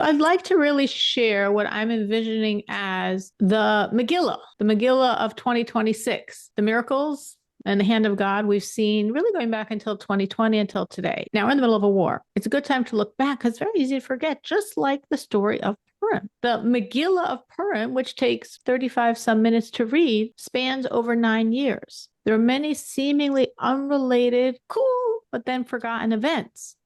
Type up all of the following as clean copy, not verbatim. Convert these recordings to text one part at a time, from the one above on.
I'd like to really share what I'm envisioning as the Megillah of 2026, the miracles and the hand of God we've seen really going back until 2020, until today. Now we're in the middle of a war. It's a good time to look back because it's very easy to forget, just like the story of Purim. The Megillah of Purim, which takes 35 some minutes to read, spans over 9 years. There are many seemingly unrelated, cool, but then forgotten events.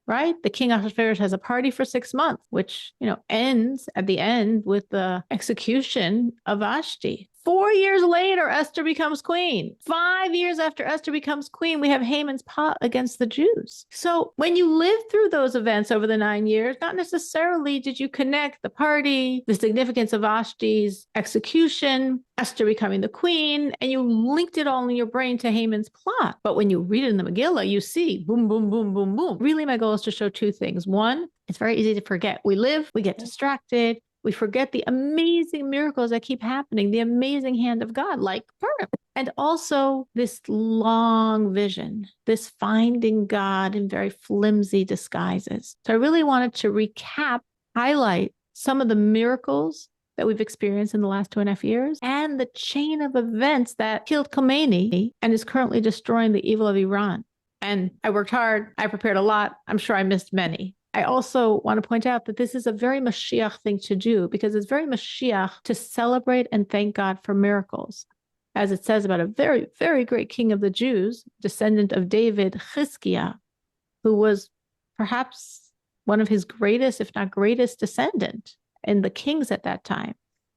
Right? The king Ahasuerus has a party for 6 months, which, ends at the end with the execution of Vashti. 4 years later, Esther becomes queen. 5 years after Esther becomes queen, we have Haman's plot against the Jews. So when you live through those events over the 9 years, not necessarily did you connect the party, the significance of Vashti's execution, Esther becoming the queen, and you linked it all in your brain to Haman's plot. But when you read it in the Megillah, you see boom, boom, boom, boom, boom. Really, my goal is to show two things. One, it's very easy to forget. We live, we get distracted, we forget the amazing miracles that keep happening, the amazing hand of God, like Purim. And also this long vision, this finding God in very flimsy disguises. So I really wanted to recap, highlight some of the miracles that we've experienced in the last 2.5 years and the chain of events that killed Khomeini and is currently destroying the evil of Iran. And I worked hard. I prepared a lot. I'm sure I missed many. I also want to point out that this is a very Mashiach thing to do because it's very Mashiach to celebrate and thank God for miracles. As it says about a very, very great king of the Jews, descendant of David, Chizkiah, who was perhaps one of his greatest, if not greatest, descendant in the kings at that time.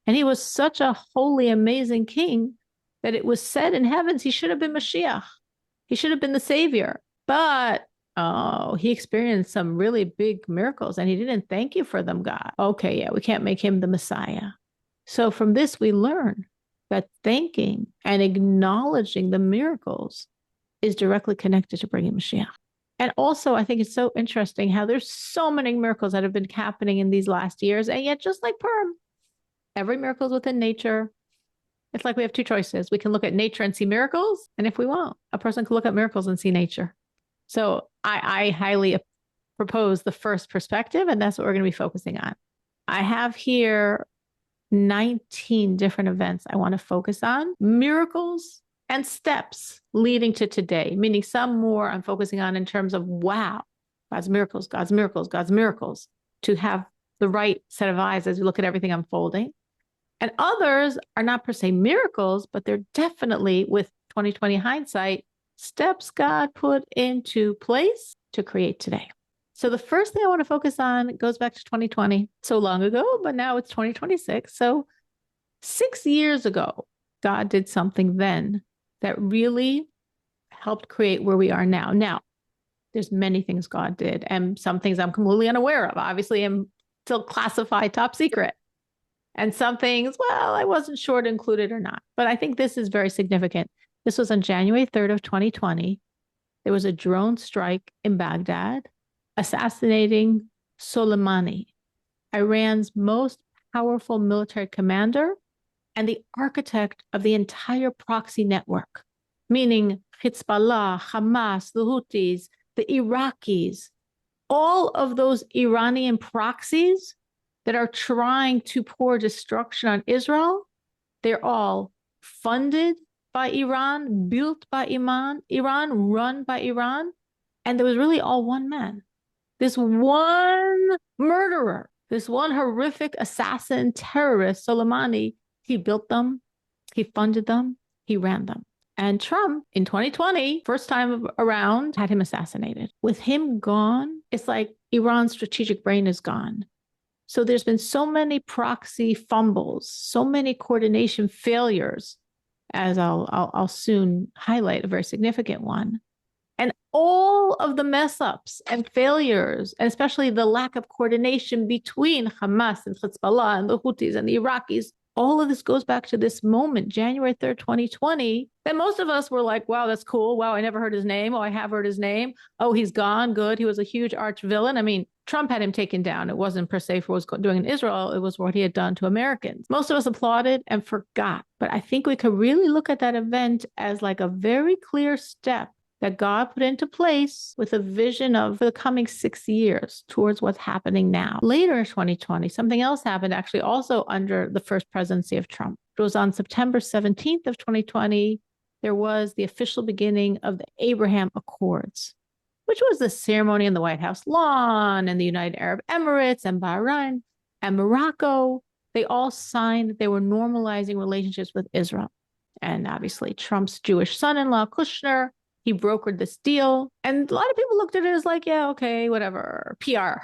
And he was such a holy, amazing king that it was said in heavens he should have been Mashiach. He should have been the savior. But he experienced some really big miracles and he didn't thank you for them, God. Okay, yeah, we can't make him the Messiah. So from this, we learn that thanking and acknowledging the miracles is directly connected to bringing Mashiach. And also, I think it's so interesting how there's so many miracles that have been happening in these last years. And yet, just like Purim, every miracle is within nature. It's like we have two choices. We can look at nature and see miracles. And if we want, a person can look at miracles and see nature. So I highly propose the first perspective, and that's what we're going to be focusing on. I have here 19 different events I want to focus on, miracles and steps leading to today, meaning some more I'm focusing on in terms of, wow, God's miracles, God's miracles, God's miracles, to have the right set of eyes as we look at everything unfolding. And others are not per se miracles, but they're definitely, with 2020 hindsight, steps God put into place to create today. So the first thing I want to focus on goes back to 2020, so long ago, but now it's 2026. So 6 years ago, God did something then that really helped create where we are now. Now, there's many things God did, and some things I'm completely unaware of. Obviously, I'm still classified top secret. And some things, well, I wasn't sure to include it or not. But I think this is very significant. This was on January 3rd of 2020. There was a drone strike in Baghdad, assassinating Soleimani, Iran's most powerful military commander and the architect of the entire proxy network, meaning Hezbollah, Hamas, the Houthis, the Iraqis, all of those Iranian proxies that are trying to pour destruction on Israel. They're all funded by Iran, built by Iran, run by Iran. And there was really all one man. This one murderer, this one horrific assassin, terrorist, Soleimani, he built them, he funded them, he ran them. And Trump in 2020, first time around, had him assassinated. With him gone, it's like Iran's strategic brain is gone. So there's been so many proxy fumbles, so many coordination failures, as I'll soon highlight a very significant one. And all of the mess ups and failures, and especially the lack of coordination between Hamas and Hezbollah and the Houthis and the Iraqis, all of this goes back to this moment, January 3rd, 2020, that most of us were like, wow, that's cool. Wow, I never heard his name. Oh, I have heard his name. Oh, he's gone. Good. He was a huge arch villain. I mean, Trump had him taken down. It wasn't per se for what he was doing in Israel. It was what he had done to Americans. Most of us applauded and forgot. But I think we could really look at that event as like a very clear step that God put into place with a vision of the coming 6 years towards what's happening now. Later in 2020, something else happened actually also under the first presidency of Trump. It was on September 17th of 2020, there was the official beginning of the Abraham Accords, which was the ceremony in the White House lawn and the United Arab Emirates and Bahrain and Morocco. They all signed, they were normalizing relationships with Israel. And obviously Trump's Jewish son-in-law, Kushner, he brokered this deal. And a lot of people looked at it as like, yeah, okay, whatever, PR,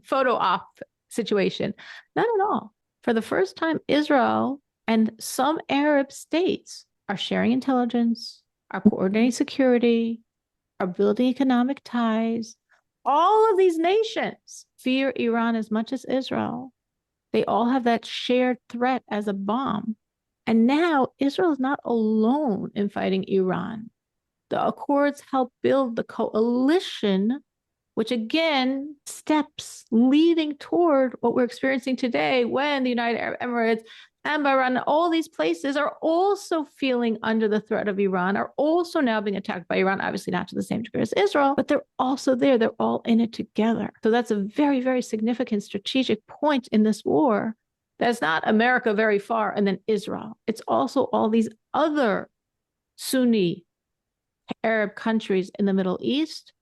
photo op situation. Not at all. For the first time, Israel and some Arab states are sharing intelligence, are coordinating security, are building economic ties. All of these nations fear Iran as much as Israel. They all have that shared threat as a bomb. And now Israel is not alone in fighting Iran. The Accords help build the coalition, which again, steps leading toward what we're experiencing today when the United Arab Emirates and Bahrain, all these places are also feeling under the threat of Iran, are also now being attacked by Iran, obviously not to the same degree as Israel, but they're also there. They're all in it together. So that's a very, very significant strategic point in this war. That's not America very far and then Israel. It's also all these other Sunni Arab countries in the Middle East.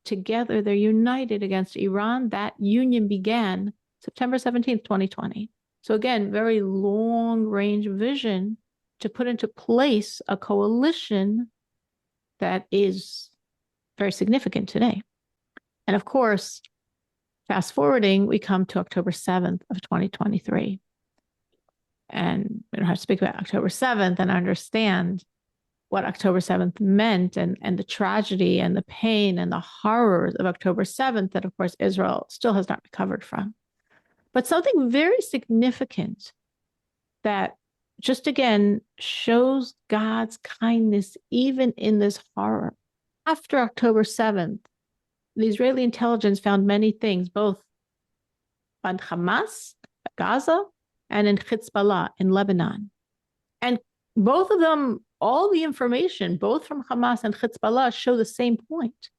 Together, they're united against Iran. That union began September 17th, 2020. So again, very long-range vision to put into place a coalition that is very significant today. And of course, fast forwarding, we come to October 7th of 2023. And we don't have to speak about October 7th and understand what October 7th meant and the tragedy and the pain and the horrors of October 7th that, of course, Israel still has not recovered from. But something very significant that just again shows God's kindness even in this horror. After October 7th, the Israeli intelligence found many things, both on Hamas, Gaza, and in Hezbollah in Lebanon. And both of them, all the information, both from Hamas and Hezbollah, show the same point,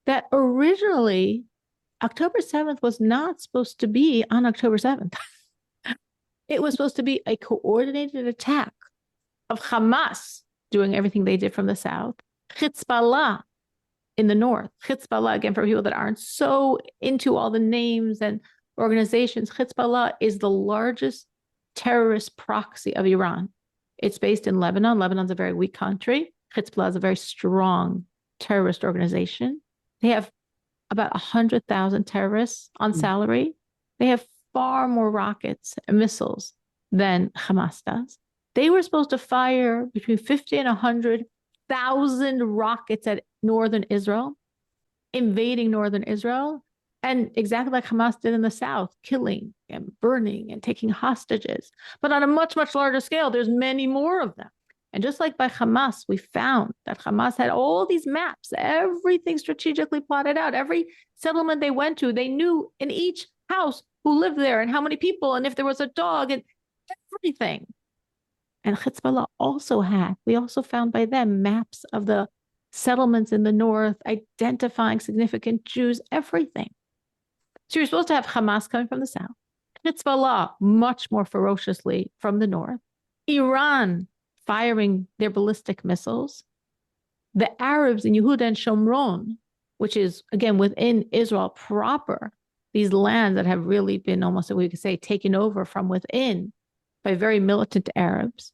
that originally October 7th was not supposed to be on October 7th. It was supposed to be a coordinated attack of Hamas doing everything they did from the south, Hezbollah in the north. Hezbollah, again, for people that aren't so into all the names and organizations, Hezbollah is the largest terrorist proxy of Iran. It's based in Lebanon. Lebanon's a very weak country. Hezbollah is a very strong terrorist organization. They have about 100,000 terrorists on salary. They have far more rockets and missiles than Hamas does. They were supposed to fire between 50 and 100,000 rockets at northern Israel, invading northern Israel, and exactly like Hamas did in the south, killing and burning and taking hostages. But on a much, much larger scale, there's many more of them. And just like by Hamas, we found that Hamas had all these maps, everything strategically plotted out, every settlement they went to, they knew in each house who lived there and how many people, and if there was a dog and everything. And Hezbollah also had, we also found by them maps of the settlements in the north, identifying significant Jews, everything. So you're supposed to have Hamas coming from the south, Hezbollah much more ferociously from the north, Iran firing their ballistic missiles, the Arabs in Yehuda and Shomron, which is, again, within Israel proper, these lands that have really been almost, we could say, taken over from within by very militant Arabs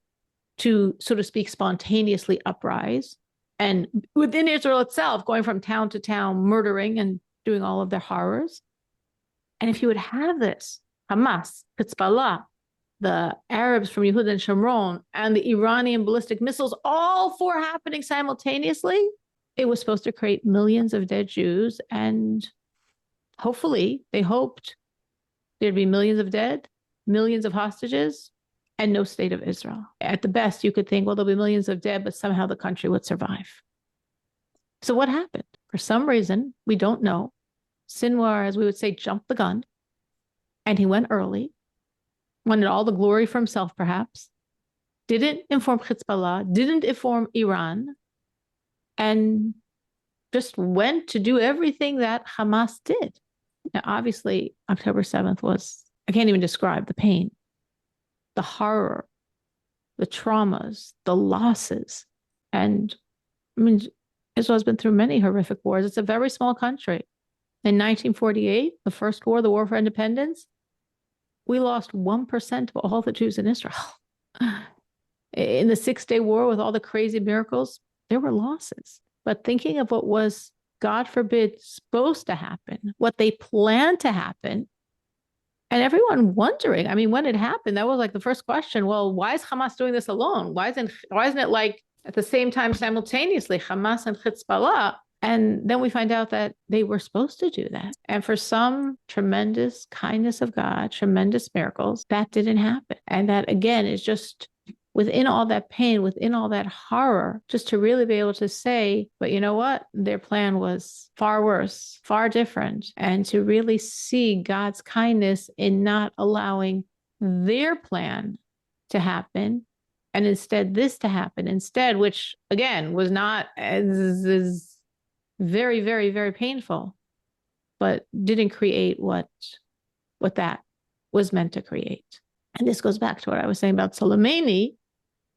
to, so to speak, spontaneously uprise. And within Israel itself, going from town to town, murdering and doing all of their horrors. And if you would have this, Hamas, Hezbollah, the Arabs from Yehuda and Shomron, and the Iranian ballistic missiles, all four happening simultaneously, it was supposed to create millions of dead Jews. And hopefully, they hoped there'd be millions of dead, millions of hostages, and no state of Israel. At the best, you could think, well, there'll be millions of dead, but somehow the country would survive. So what happened? For some reason, we don't know. Sinwar, as we would say, jumped the gun, and he went early, wanted all the glory for himself, perhaps, didn't inform Hezbollah, didn't inform Iran, and just went to do everything that Hamas did. Now, obviously, October 7th was, I can't even describe the pain, the horror, the traumas, the losses. And I mean, Israel has been through many horrific wars. It's a very small country. In 1948, the first war, the War for Independence, we lost 1% of all the Jews in Israel. In the Six-Day War, with all the crazy miracles, there were losses. But thinking of what was, God forbid, supposed to happen, what they planned to happen, and everyone wondering, I mean, when it happened, that was like the first question. Well, why is Hamas doing this alone? Why isn't it like at the same time simultaneously Hamas and Hezbollah? And then we find out that they were supposed to do that. And for some tremendous kindness of God, tremendous miracles, that didn't happen. And that, again, is just within all that pain, within all that horror, just to really be able to say, but you know what? Their plan was far worse, far different. And to really see God's kindness in not allowing their plan to happen, and instead this to happen instead, which again was not as very, very, very painful, but didn't create what that was meant to create. And this goes back to what I was saying about Soleimani,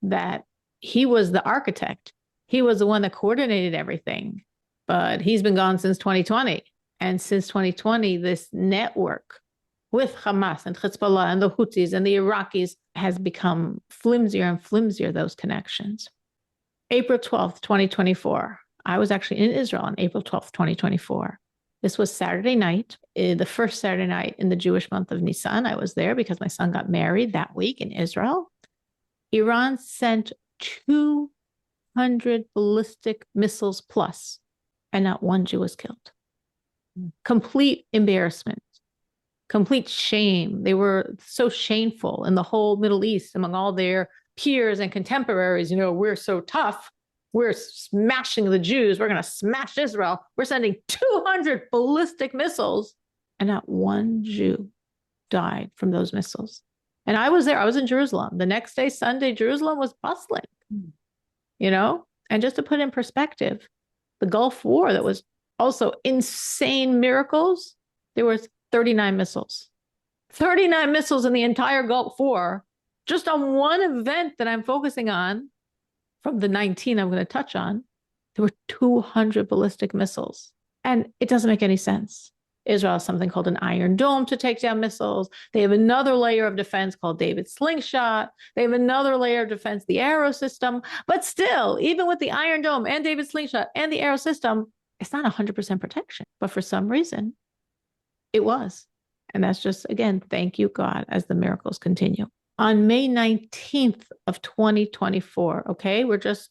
that he was the architect. He was the one that coordinated everything, but he's been gone since 2020. And since 2020, this network with Hamas and Hezbollah and the Houthis and the Iraqis has become flimsier and flimsier, those connections. April 12th, 2024. I was actually in Israel on April 12th, 2024. This was Saturday night, the first Saturday night in the Jewish month of Nisan. I was there because my son got married that week in Israel. Iran sent 200 ballistic missiles plus, and not one Jew was killed. Complete embarrassment, complete shame. They were so shameful in the whole Middle East among all their peers and contemporaries. You know, we're so tough. We're smashing the Jews. We're going to smash Israel. We're sending 200 ballistic missiles, and not one Jew died from those missiles. And I was there. I was in Jerusalem. The next day, Sunday, Jerusalem was bustling, you know? And just to put in perspective, the Gulf War, that was also insane miracles, there was 39 missiles. 39 missiles in the entire Gulf War, just on one event that I'm focusing on. From the 19 I'm going to touch on, there were 200 ballistic missiles. And it doesn't make any sense. Israel has something called an Iron Dome to take down missiles. They have another layer of defense called David's Slingshot. They have another layer of defense, the Arrow system. But still, even with the Iron Dome and David's Slingshot and the Arrow system, it's not 100% protection. But for some reason, it was. And that's just, again, thank you, God, as the miracles continue. On May 19th of 2024, okay, if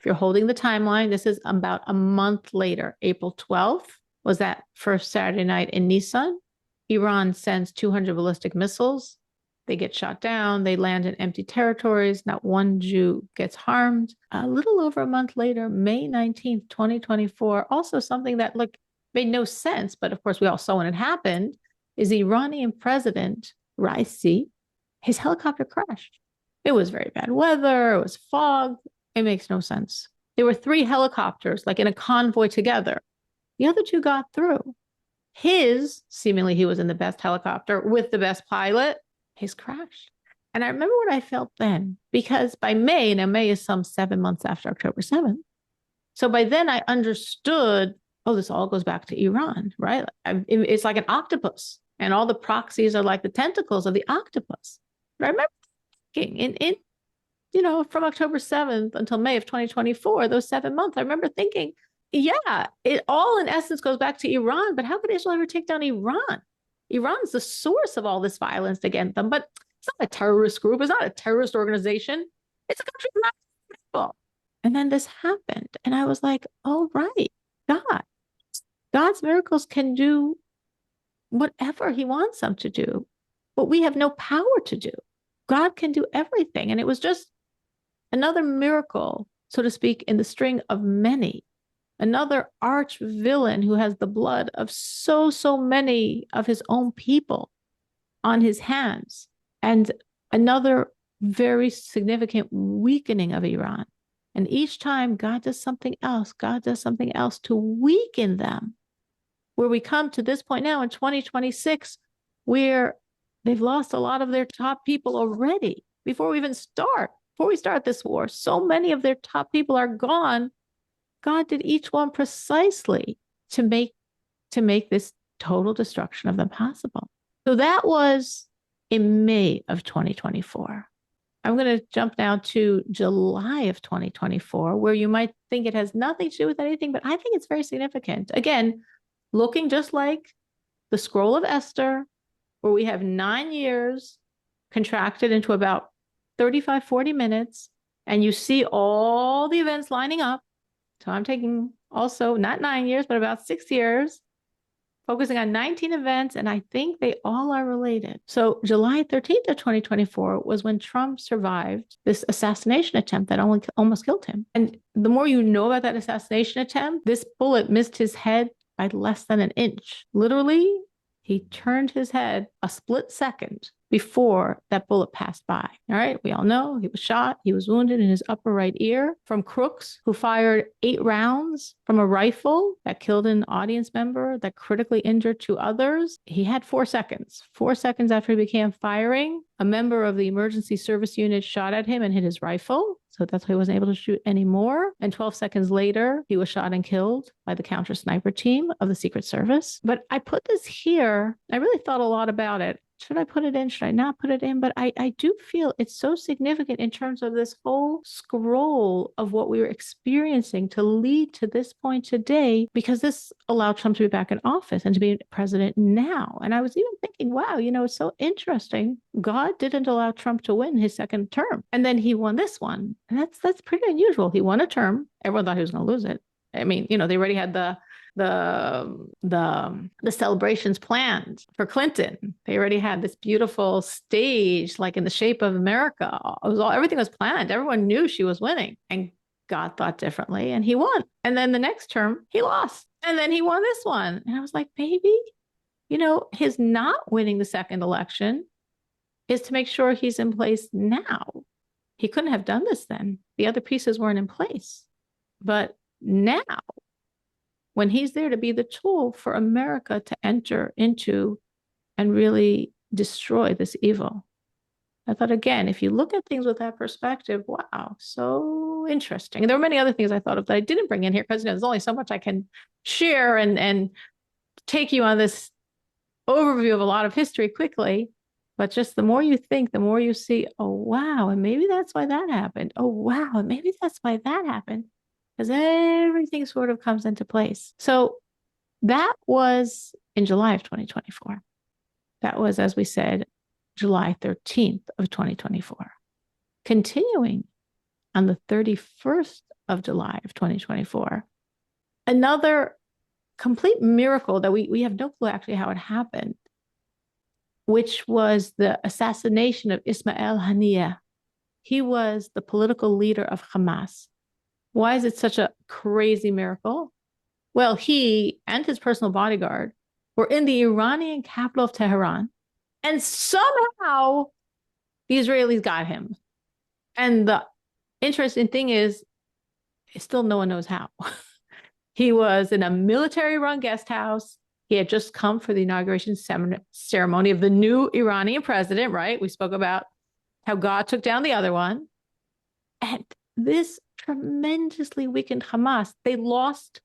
you're holding the timeline, this is about a month later. April 12th was that first Saturday night in Nisan. Iran sends 200 ballistic missiles. They get shot down. They land in empty territories. Not one Jew gets harmed. A little over a month later, May 19th, 2024, also something that made no sense, but of course we all saw when it happened, is the Iranian president, Raisi, his helicopter crashed. It was very bad weather. It was fog. It makes no sense. There were 3 helicopters, in a convoy together. The other 2 got through. Seemingly he was in the best helicopter with the best pilot, his crashed. And I remember what I felt then, because by May, now May is some 7 months after October 7th. So by then I understood, this all goes back to Iran, right? It's like an octopus, and all the proxies are like the tentacles of the octopus. But I remember thinking from October 7th until May of 2024, those 7 months, I remember thinking, yeah, it all in essence goes back to Iran, but how could Israel ever take down Iran? Iran's the source of all this violence against them, but it's not a terrorist group. It's not a terrorist organization. It's a country of people. And then this happened. And I was like, oh, right, God's miracles can do whatever he wants them to do, but we have no power to do. God can do everything. And it was just another miracle, so to speak, in the string of many. Another arch villain who has the blood of so many of his own people on his hands. And another very significant weakening of Iran. And each time God does something else, God does something else to weaken them. Where we come to this point now in 2026, where they've lost a lot of their top people already before we even start. Before we start this war, so many of their top people are gone. God did each one precisely to make this total destruction of them possible. So that was in May of 2024. I'm going to jump now to July of 2024, where you might think it has nothing to do with anything, but I think it's very significant. Again, looking just like the scroll of Esther, where we have 9 years contracted into about 35, 40 minutes, and you see all the events lining up. So I'm taking also not 9 years, but about 6 years, focusing on 19 events, and I think they all are related. So July 13th of 2024 was when Trump survived this assassination attempt that almost killed him. And the more you know about that assassination attempt, this bullet missed his head by less than an inch. Literally, he turned his head a split second before that bullet passed by. All right, we all know he was shot. He was wounded in his upper right ear from crooks who fired 8 rounds from a rifle that killed an audience member, that critically injured 2 others. He had 4 seconds. 4 seconds after he began firing, a member of the emergency service unit shot at him and hit his rifle. So that's why he wasn't able to shoot anymore. And 12 seconds later, he was shot and killed by the counter sniper team of the Secret Service. But I put this here. I really thought a lot about it. Should I put it in? Should I not put it in? But I do feel it's so significant in terms of this whole scroll of what we were experiencing to lead to this point today, because this allowed Trump to be back in office and to be president now. And I was even thinking, wow, it's so interesting. God didn't allow Trump to win his second term. And then he won this one. And that's pretty unusual. He won a term. Everyone thought he was going to lose it. I mean, they already had the celebrations planned for Clinton. They already had this beautiful stage, like in the shape of America. Everything was planned. Everyone knew she was winning, and God thought differently, and he won. And then the next term, he lost, and then he won this one. And I was like, maybe, his not winning the second election is to make sure he's in place now. He couldn't have done this then. The other pieces weren't in place, but now, when he's there to be the tool for America to enter into and really destroy this evil. I thought, again, if you look at things with that perspective, wow, so interesting. And there were many other things I thought of that I didn't bring in here because there's only so much I can share and take you on this overview of a lot of history quickly. But just the more you think, the more you see, oh, wow, and maybe that's why that happened. Oh, wow, and maybe that's why that happened. Because everything sort of comes into place. So that was in July of 2024. That was, as we said, July 13th of 2024. Continuing on the 31st of July of 2024, another complete miracle that we have no clue actually how it happened, which was the assassination of Ismail Haniyeh. He was the political leader of Hamas. Why is it such a crazy miracle? Well, he and his personal bodyguard were in the Iranian capital of Tehran, and somehow the Israelis got him. And the interesting thing is, still no one knows how. He was in a military-run guest house. He had just come for the inauguration ceremony of the new Iranian president, right? We spoke about how God took down the other one. And this tremendously weakened Hamas. They lost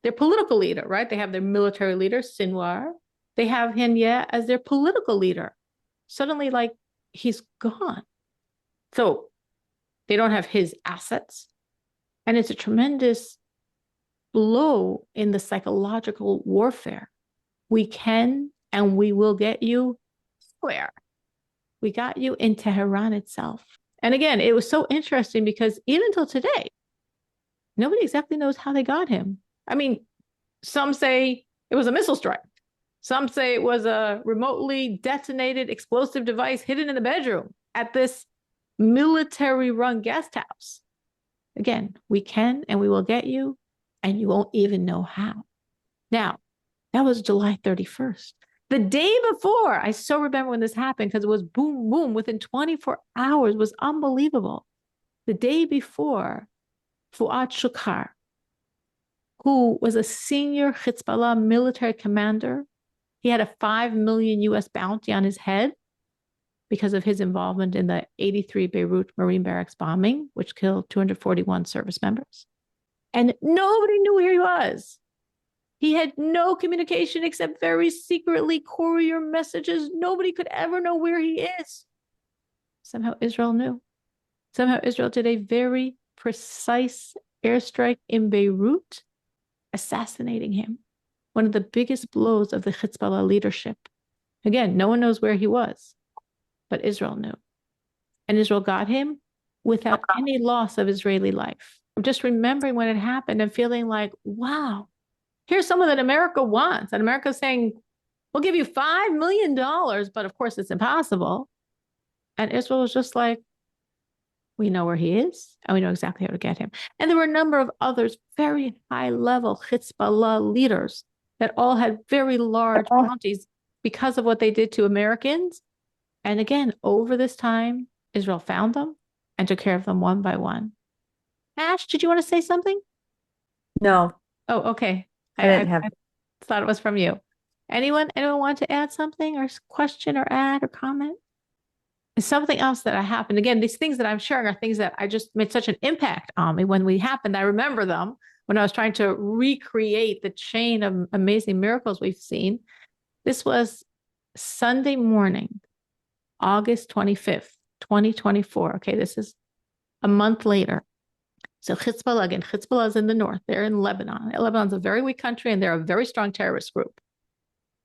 their political leader, right? They have their military leader, Sinwar. They have Haniyeh as their political leader. Suddenly, he's gone. So they don't have his assets. And it's a tremendous blow in the psychological warfare. We can and we will get you where? We got you in Tehran itself. And again, it was so interesting because even till today, nobody exactly knows how they got him. I mean, some say it was a missile strike. Some say it was a remotely detonated explosive device hidden in the bedroom at this military-run guest house. Again, we can and we will get you, and you won't even know how. Now, that was July 31st. The day before, I so remember when this happened because it was boom, boom, within 24 hours, was unbelievable. The day before, Fuad Shukar, who was a senior Hezbollah military commander. He had a 5 million US bounty on his head because of his involvement in the 83 Beirut Marine Barracks bombing, which killed 241 service members. And nobody knew where he was. He had no communication except very secretly courier messages. Nobody could ever know where he is. Somehow Israel knew. Somehow Israel did a very precise airstrike in Beirut, assassinating him. One of the biggest blows of the Hezbollah leadership. Again, no one knows where he was, but Israel knew. And Israel got him without any loss of Israeli life. I'm just remembering when it happened and feeling like, wow, here's someone that America wants. And America's saying, we'll give you $5 million, but of course it's impossible. And Israel was just like, we know where he is and we know exactly how to get him. And there were a number of others, very high level Hezbollah leaders that all had very large bounties because of what they did to Americans. And again, over this time, Israel found them and took care of them one by one. Ash, did you want to say something? No, Oh, okay. I thought it was from you. Anyone want to add something or question or add or comment? And something else that happened. Again, these things that I'm sharing are things that I just made such an impact on me when we happened. I remember them when I was trying to recreate the chain of amazing miracles we've seen. This was Sunday morning, August 25th, 2024. Okay, this is a month later. So Hezbollah, again, Hezbollah is in the north. They're in Lebanon. Lebanon's a very weak country and they're a very strong terrorist group.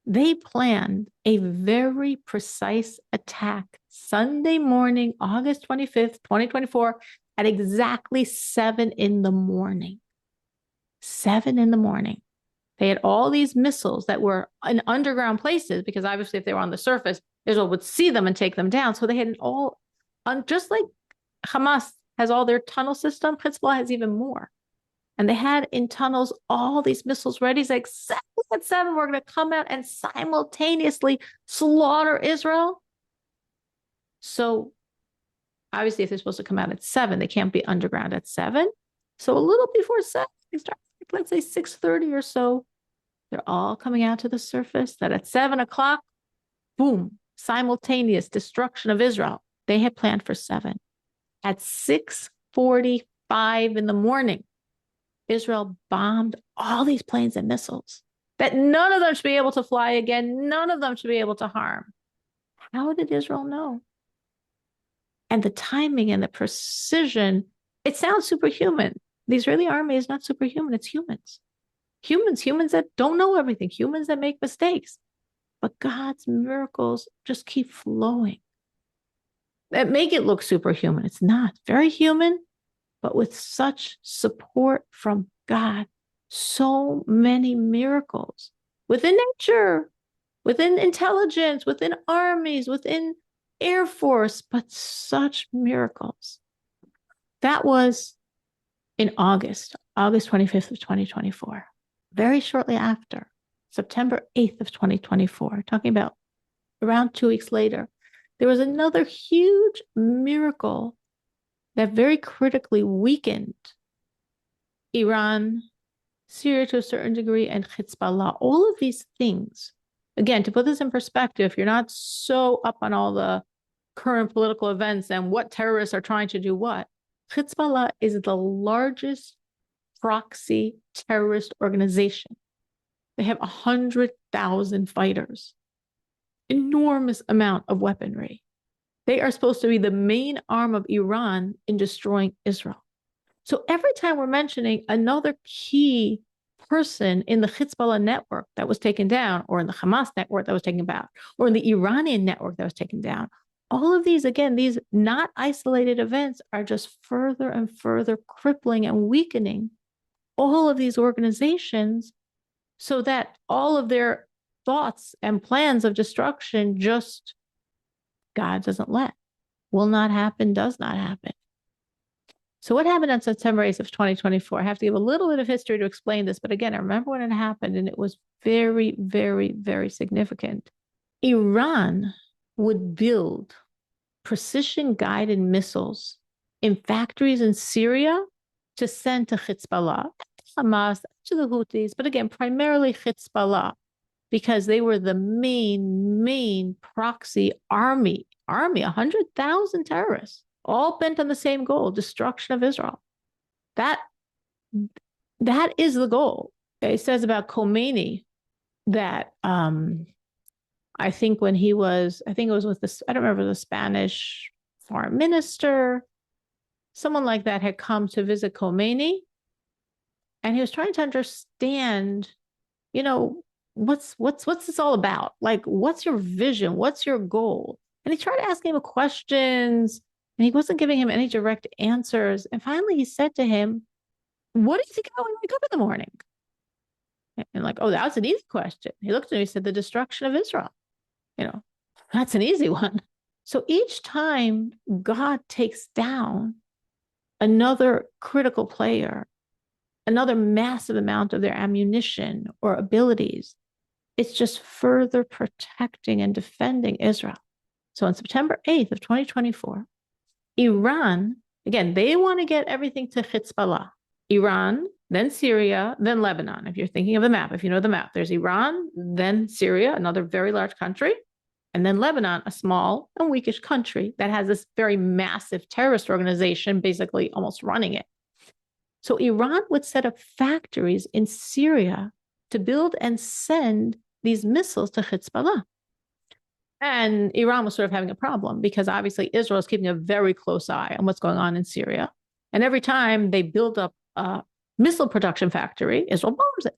They planned a very precise attack Sunday morning, August 25th, 2024, at exactly 7 in the morning. 7 in the morning. They had all these missiles that were in underground places because obviously if they were on the surface, Israel would see them and take them down. So they had all, just like Hamas has all their tunnel system, Hezbollah has even more. And they had in tunnels all these missiles ready. It's like 7, we're going to come out and simultaneously slaughter Israel. So obviously, if they're supposed to come out at 7, they can't be underground at 7. So a little before 7, they start, let's say 6:30 or so. They're all coming out to the surface. That at 7 o'clock, boom, simultaneous destruction of Israel. They had planned for 7. At 6:45 in the morning, Israel bombed all these planes and missiles that none of them should be able to fly again. None of them should be able to harm. How did Israel know? And the timing and the precision, it sounds superhuman. The Israeli army is not superhuman. It's humans. Humans that don't know everything, humans that make mistakes. But God's miracles just keep flowing. That make it look superhuman. It's not. Very human, but with such support from God. So many miracles within nature, within intelligence, within armies, within Air Force, but such miracles. That was in August 25th of 2024. Very shortly after, September 8th of 2024, talking about around 2 weeks later, there was another huge miracle that very critically weakened Iran, Syria to a certain degree, and Hezbollah. All of these things, again, to put this in perspective, if you're not so up on all the current political events and what terrorists are trying to do what, Hezbollah is the largest proxy terrorist organization. They have 100,000 fighters, enormous amount of weaponry. They are supposed to be the main arm of Iran in destroying Israel. So every time we're mentioning another key person in the Hezbollah network that was taken down, or in the Hamas network that was taken down, or in the Iranian network that was taken down, all of these, again, these not isolated events are just further and further crippling and weakening all of these organizations so that all of their thoughts and plans of destruction just God doesn't let, will not happen, does not happen. So what happened on September 8th of 2024? I have to give a little bit of history to explain this, but again, I remember when it happened and it was very, very, very significant. Iran would build precision-guided missiles in factories in Syria to send to Hezbollah, Hamas, to the Houthis, but again, primarily Hezbollah, because they were the main proxy army, 100,000 terrorists, all bent on the same goal, destruction of Israel. That is the goal. It says about Khomeini that I think when he was, I think it was with this, I don't remember, the Spanish foreign minister, someone like that had come to visit Khomeini, and he was trying to understand, you know, what's this all about? Like, what's your vision? What's your goal? And he tried asking him questions, and he wasn't giving him any direct answers. And finally, he said to him, "What do you think about when you wake up in the morning?" And like, "Oh, that's an easy question." He looked at me, he said, "The destruction of Israel." That's an easy one. So each time God takes down another critical player, another massive amount of their ammunition or abilities, it's just further protecting and defending Israel. So on September 8th of 2024, Iran, again, they want to get everything to Hezbollah. Iran, then Syria, then Lebanon. If you're thinking of the map, if you know the map, there's Iran, then Syria, another very large country, and then Lebanon, a small and weakish country that has this very massive terrorist organization basically almost running it. So Iran would set up factories in Syria to build and send these missiles to Hezbollah. And Iran was sort of having a problem because obviously Israel is keeping a very close eye on what's going on in Syria. And every time they build up a missile production factory, Israel bombs it.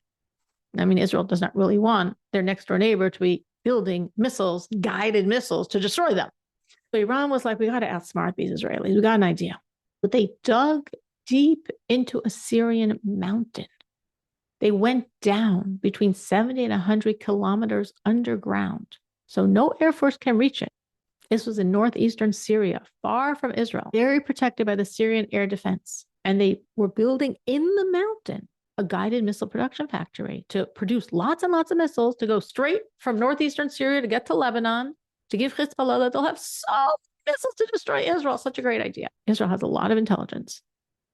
I mean, Israel does not really want their next door neighbor to be building missiles, guided missiles, to destroy them. So Iran was like, we got to outsmart these Israelis. We got an idea. But they dug deep into a Syrian mountain. They went down between 70 and 100 kilometers underground. So no Air Force can reach it. This was in northeastern Syria, far from Israel, very protected by the Syrian air defense. And they were building in the mountain a guided missile production factory to produce lots and lots of missiles to go straight from northeastern Syria to get to Lebanon, to give Hezbollah that they'll have so many missiles to destroy Israel. Such a great idea. Israel has a lot of intelligence.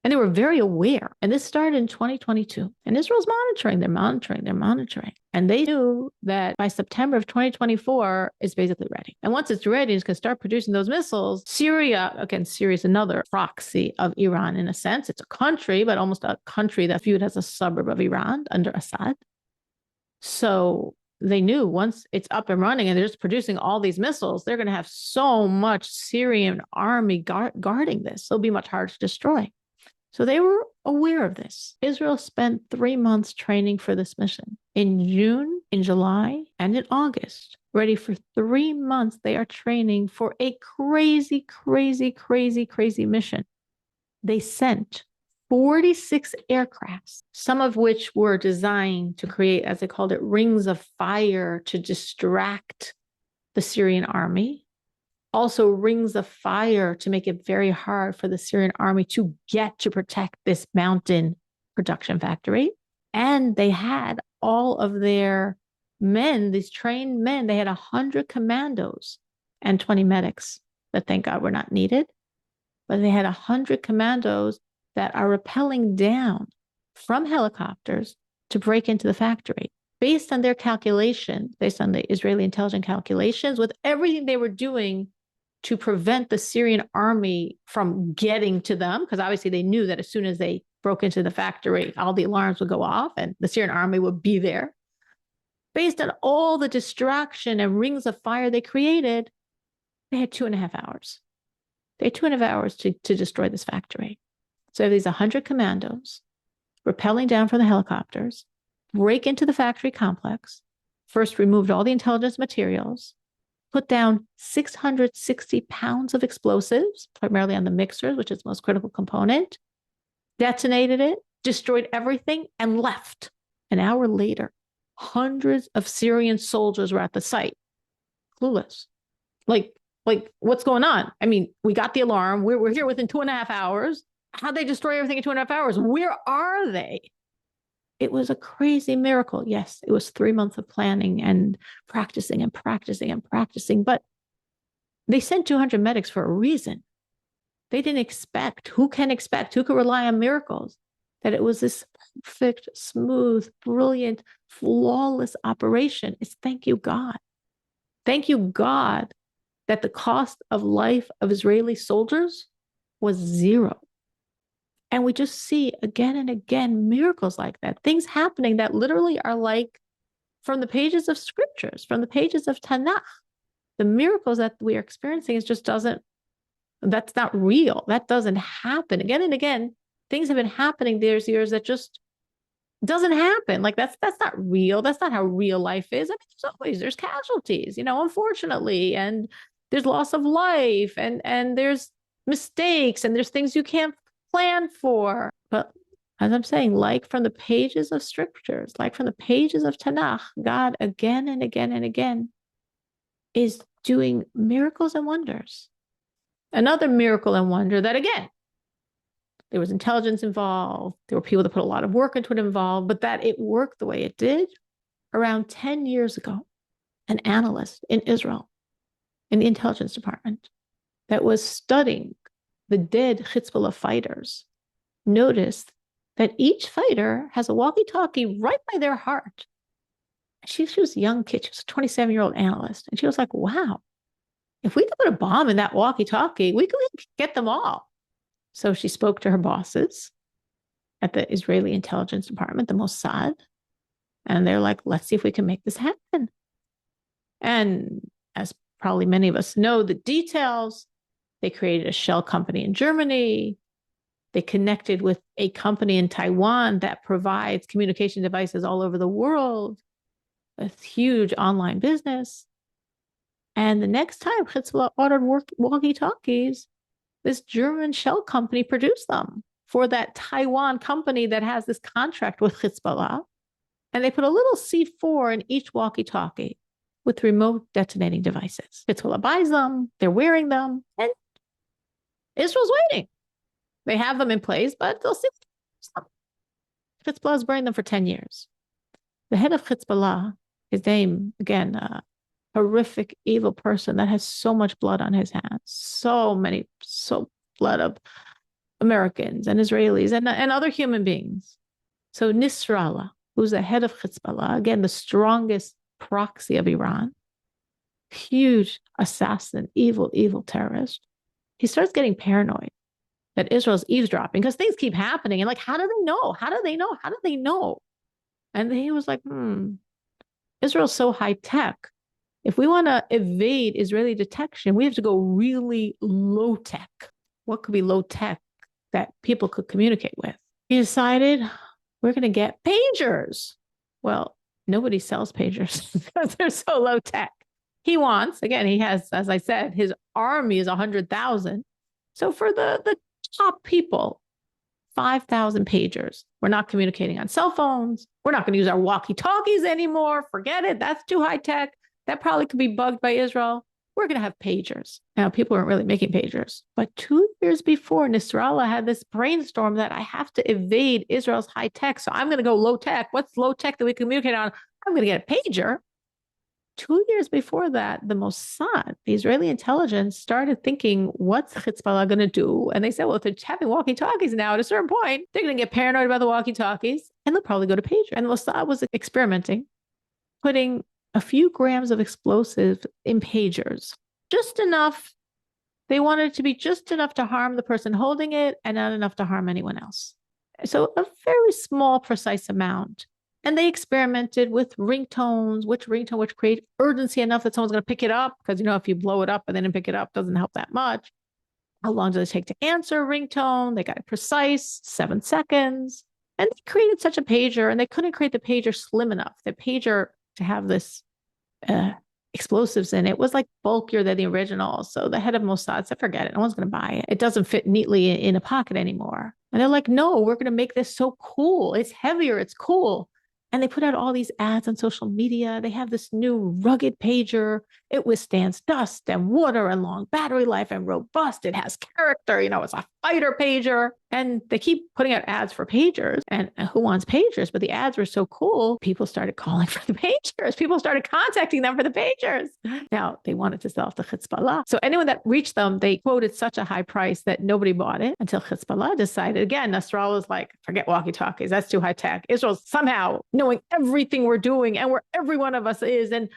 And they were very aware. And this started in 2022. And Israel's monitoring. They're monitoring. And they knew that by September of 2024, it's basically ready. And once it's ready, it's going to start producing those missiles. Syria, again, Syria is another proxy of Iran in a sense. It's a country, but almost a country that's viewed as a suburb of Iran under Assad. So they knew once it's up and running and they're just producing all these missiles, they're going to have so much Syrian army guarding this. It'll be much harder to destroy. So they were aware of this. Israel spent 3 months training for this mission. In June, in July, and in August, ready for 3 months, they are training for a crazy mission. They sent 46 aircrafts, some of which were designed to create, as they called it, rings of fire to distract the Syrian army. Also rings of fire to make it very hard for the Syrian army to get to protect this mountain production factory. And they had all of their men, these trained men, they had 100 commandos and 20 medics that, thank God, were not needed. But they had 100 commandos that are rappelling down from helicopters to break into the factory. Based on their calculations, based on the Israeli intelligence calculations, with everything they were doing to prevent the Syrian army from getting to them, because obviously they knew that as soon as they broke into the factory, all the alarms would go off and the Syrian army would be there. Based on all the distraction and rings of fire they created, they had 2.5 hours. They had 2.5 hours to destroy this factory. So these 100 commandos rappelling down from the helicopters, break into the factory complex, first removed all the intelligence materials, put down 660 pounds of explosives, primarily on the mixers, which is the most critical component, detonated it, destroyed everything, and left. An hour later, hundreds of Syrian soldiers were at the site, clueless. Like, what's going on? I mean, we got the alarm. We're here within 2.5 hours. How'd they destroy everything in 2.5 hours? Where are they? It was a crazy miracle. Yes, it was 3 months of planning and practicing, but they sent 200 medics for a reason. They didn't expect, who can rely on miracles? That it was this perfect, smooth, brilliant, flawless operation. It's thank you, God. Thank you, God, that the cost of life of Israeli soldiers was zero. And we just see again and again miracles like that, things happening that literally are like from the pages of scriptures, from the pages of Tanakh. The miracles that we are experiencing is just doesn't, that's not real. That doesn't happen. Again and again, things have been happening there's years that just doesn't happen. Like that's not real. That's not how real life is. I mean, there's casualties, unfortunately, and there's loss of life, and there's mistakes, and there's things you can't plan for. But as I'm saying, like from the pages of scriptures, like from the pages of Tanakh, God again and again and again is doing miracles and wonders. Another miracle and wonder that, again, there was intelligence involved. There were people that put a lot of work into it involved, but that it worked the way it did. Around 10 years ago, an analyst in Israel, in the intelligence department, that was studying the dead Hezbollah fighters, noticed that each fighter has a walkie-talkie right by their heart. She was a young kid. She was a 27-year-old analyst. And she was like, wow, if we could put a bomb in that walkie-talkie, we could get them all. So she spoke to her bosses at the Israeli intelligence department, the Mossad, and they're like, let's see if we can make this happen. And as probably many of us know the details, they created a shell company in Germany. They connected with a company in Taiwan that provides communication devices all over the world, a huge online business. And the next time Hezbollah ordered walkie-talkies, this German shell company produced them for that Taiwan company that has this contract with Hezbollah. And they put a little C4 in each walkie-talkie with remote detonating devices. Hezbollah buys them, they're wearing them, and Israel's waiting. They have them in place, but they'll see. Hezbollah's wearing them for 10 years. The head of Hezbollah, his name, again, horrific, evil person that has so much blood on his hands, so blood of Americans and Israelis and other human beings. So Nasrallah, who's the head of Hezbollah, again, the strongest proxy of Iran, huge assassin, evil terrorist, he starts getting paranoid that Israel's eavesdropping because things keep happening. And like, how do they know? How do they know? How do they know? And he was like, Israel's so high tech. If we want to evade Israeli detection, we have to go really low tech. What could be low tech that people could communicate with? He decided we're going to get pagers. Well, nobody sells pagers because they're so low tech. He wants, again, he has, as I said, his army is 100,000. So for the top people, 5,000 pagers. We're not communicating on cell phones. We're not going to use our walkie-talkies anymore. Forget it. That's too high tech. That probably could be bugged by Israel. We're going to have pagers. Now, people weren't really making pagers. But 2 years before, Nasrallah had this brainstorm that I have to evade Israel's high tech. So I'm going to go low tech. What's low tech that we communicate on? I'm going to get a pager. 2 years before that, the Mossad, the Israeli intelligence, started thinking, what's Hezbollah going to do? And they said, well, if they're having walkie-talkies now, at a certain point, they're going to get paranoid about the walkie-talkies, and they'll probably go to pager. And Mossad was experimenting, putting a few grams of explosive in pagers, just enough. They wanted it to be just enough to harm the person holding it and not enough to harm anyone else. So a very small, precise amount. And they experimented with ringtones, which create urgency enough that someone's going to pick it up. Because, if you blow it up and then pick it up, doesn't help that much. How long does it take to answer a ringtone? They got it precise, 7 seconds. And they created such a pager, and they couldn't create the pager slim enough. The pager to have this explosives in it was like bulkier than the original. So the head of Mossad said, forget it. No one's going to buy it. It doesn't fit neatly in a pocket anymore. And they're like, no, we're going to make this so cool. It's heavier. It's cool. And they put out all these ads on social media. They have this new rugged pager. It withstands dust and water and long battery life and robust. It has character. It's a fighter pager. And they keep putting out ads for pagers. And who wants pagers? But the ads were so cool, people started calling for the pagers. People started contacting them for the pagers. Now, they wanted to sell off the Hezbollah. So anyone that reached them, they quoted such a high price that nobody bought it until Hezbollah decided. Again, Nasrallah was like, forget walkie-talkies. That's too high tech. Israel's somehow knowing everything we're doing and where every one of us is. And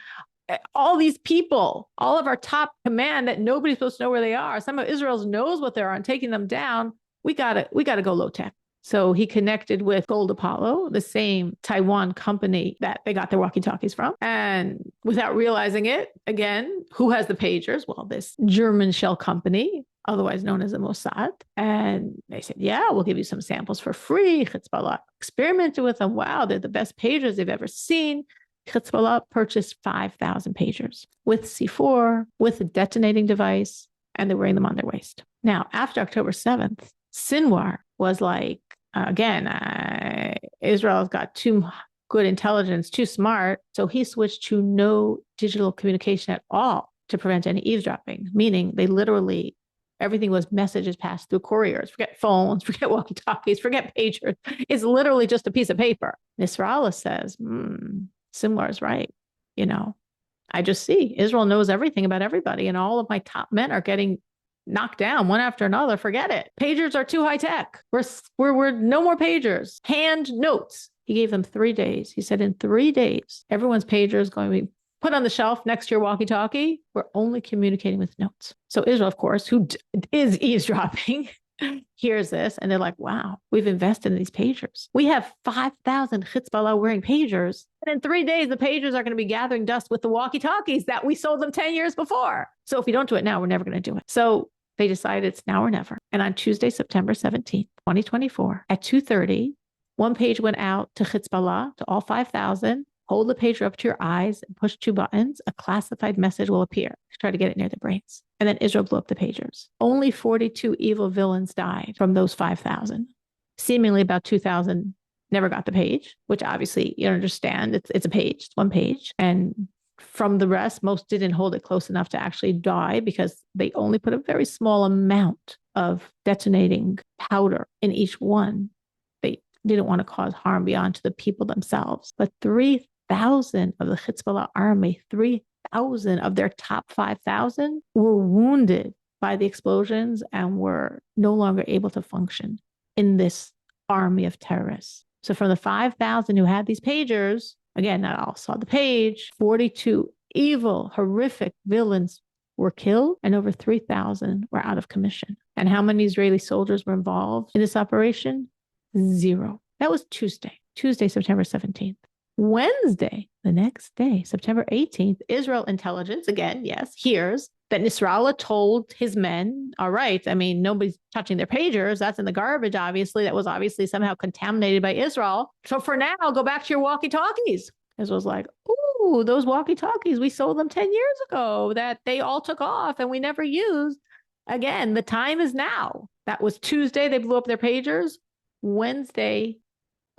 all these people, all of our top command that nobody's supposed to know where they are. Some of Israel's knows what they are and taking them down. We gotta go low tech. So he connected with Gold Apollo, the same Taiwan company that they got their walkie-talkies from. And without realizing it, again, who has the pagers? Well, this German shell company, otherwise known as the Mossad. And they said, yeah, we'll give you some samples for free. Hezbollah experimented with them. Wow, they're the best pagers they've ever seen. Hezbollah purchased 5,000 pagers with C4, with a detonating device, and they're wearing them on their waist. Now, after October 7th, Sinwar was like, Israel's got too good intelligence, too smart. So he switched to no digital communication at all to prevent any eavesdropping, meaning they literally, everything was messages passed through couriers. Forget phones, forget walkie-talkies, forget pagers. It's literally just a piece of paper. Nasrallah says, Sinwar is right. I just see Israel knows everything about everybody, and all of my top men are getting knocked down one after another. Forget it. Pagers are too high tech. We're no more pagers. Hand notes. He gave them 3 days. He said in 3 days, everyone's pager is going to be put on the shelf next to your walkie-talkie. We're only communicating with notes. So Israel, of course, who is eavesdropping, hears this and they're like, wow, we've invested in these pagers. We have 5,000 Hezbollah wearing pagers. And in 3 days, the pagers are going to be gathering dust with the walkie-talkies that we sold them 10 years before. So if we don't do it now, we're never going to do it. So they decided it's now or never. And on Tuesday, September 17th, 2024, at 2:30, one page went out to Hezbollah, to all 5,000. Hold the pager up to your eyes and push 2 buttons. A classified message will appear. Try to get it near the brains. And then Israel blew up the pagers. Only 42 evil villains died from those 5,000. Seemingly about 2,000 never got the page, which obviously you understand. It's a page, it's one page. And from the rest, most didn't hold it close enough to actually die because they only put a very small amount of detonating powder in each one. They didn't want to cause harm beyond to the people themselves. But 3,000 of the Hezbollah army, 3,000 of their top 5,000 were wounded by the explosions and were no longer able to function in this army of terrorists. So from the 5,000 who had these pagers, again, not all saw the page, 42 evil, horrific villains were killed and over 3,000 were out of commission. And how many Israeli soldiers were involved in this operation? 0. That was Tuesday, September 17th. Wednesday, the next day, September 18th, Israel intelligence, again, yes, hears that Nasrallah told his men, all right, nobody's touching their pagers. That's in the garbage, obviously. That was obviously somehow contaminated by Israel. So for now, go back to your walkie-talkies. Israel's like, ooh, those walkie-talkies, we sold them 10 years ago that they all took off and we never used. Again, the time is now. That was Tuesday. They blew up their pagers. Wednesday,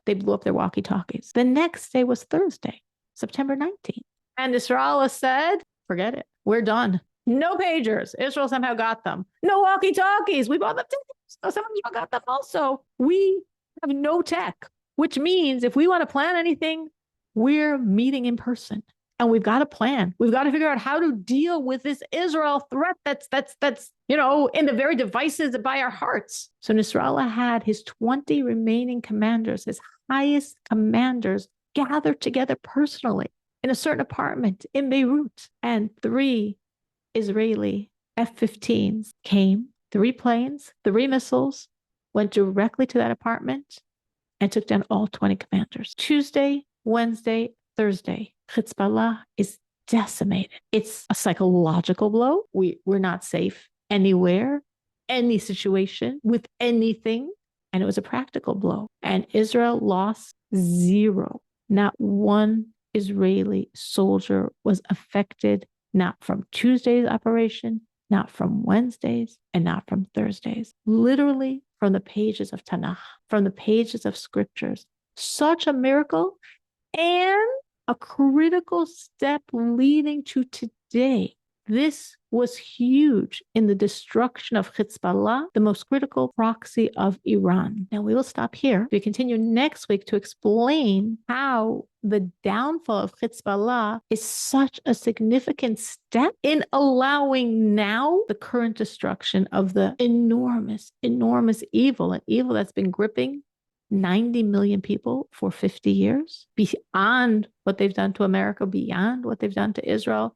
they blew up their walkie-talkies. The next day was Thursday, September 19th. And Nasrallah said, forget it. We're done. No pagers. Israel somehow got them. No walkie-talkies. We bought them. Some of Israel got them also. We have no tech, which means if we want to plan anything, we're meeting in person. And we've got a plan. We've got to figure out how to deal with this Israel threat that's in the very devices by our hearts. So Nasrallah had his 20 remaining commanders, his highest commanders, gathered together personally in a certain apartment in Beirut. And 3 Israeli F-15s came, 3 planes, 3 missiles, went directly to that apartment and took down all 20 commanders. Tuesday, Wednesday, Thursday, Hezbollah is decimated. It's a psychological blow. We're not safe anywhere, any situation, with anything. And it was a practical blow. And Israel lost 0. Not one Israeli soldier was affected, not from Tuesday's operation, not from Wednesdays, and not from Thursdays. Literally from the pages of Tanakh, from the pages of scriptures. Such a miracle and a critical step leading to day. This was huge in the destruction of Hezbollah, the most critical proxy of Iran. Now, we will stop here. We continue next week to explain how the downfall of Hezbollah is such a significant step in allowing now the current destruction of the enormous, enormous evil, an evil that's been gripping 90 million people for 50 years, beyond what they've done to America, beyond what they've done to Israel.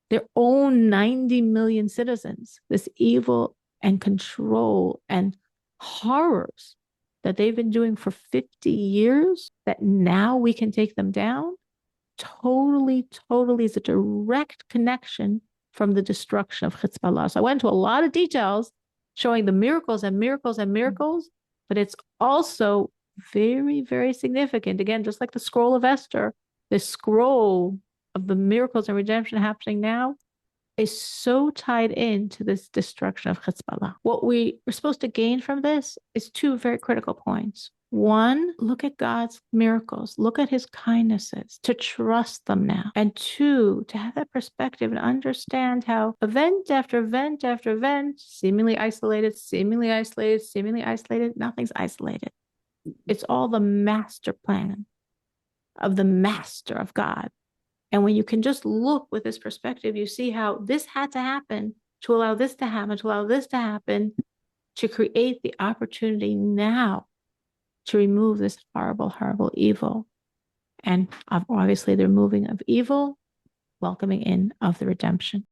Their own 90 million citizens, this evil and control and horrors that they've been doing for 50 years, that now we can take them down, totally is a direct connection from the destruction of Hezbollah. So I went into a lot of details showing the miracles and miracles and miracles, but it's also very, very significant. Again, just like the scroll of Esther, the scroll of the miracles and redemption happening now is so tied into this destruction of Hezbollah. What we are supposed to gain from this is two very critical points. One, look at God's miracles, look at his kindnesses, to trust them now. And two, to have that perspective and understand how event after event after event, seemingly isolated, nothing's isolated. It's all the master plan of the master of God. And when you can just look with this perspective, you see how this had to happen to allow this to happen, to create the opportunity now to remove this horrible, horrible evil. And obviously the removing of evil, welcoming in of the redemption.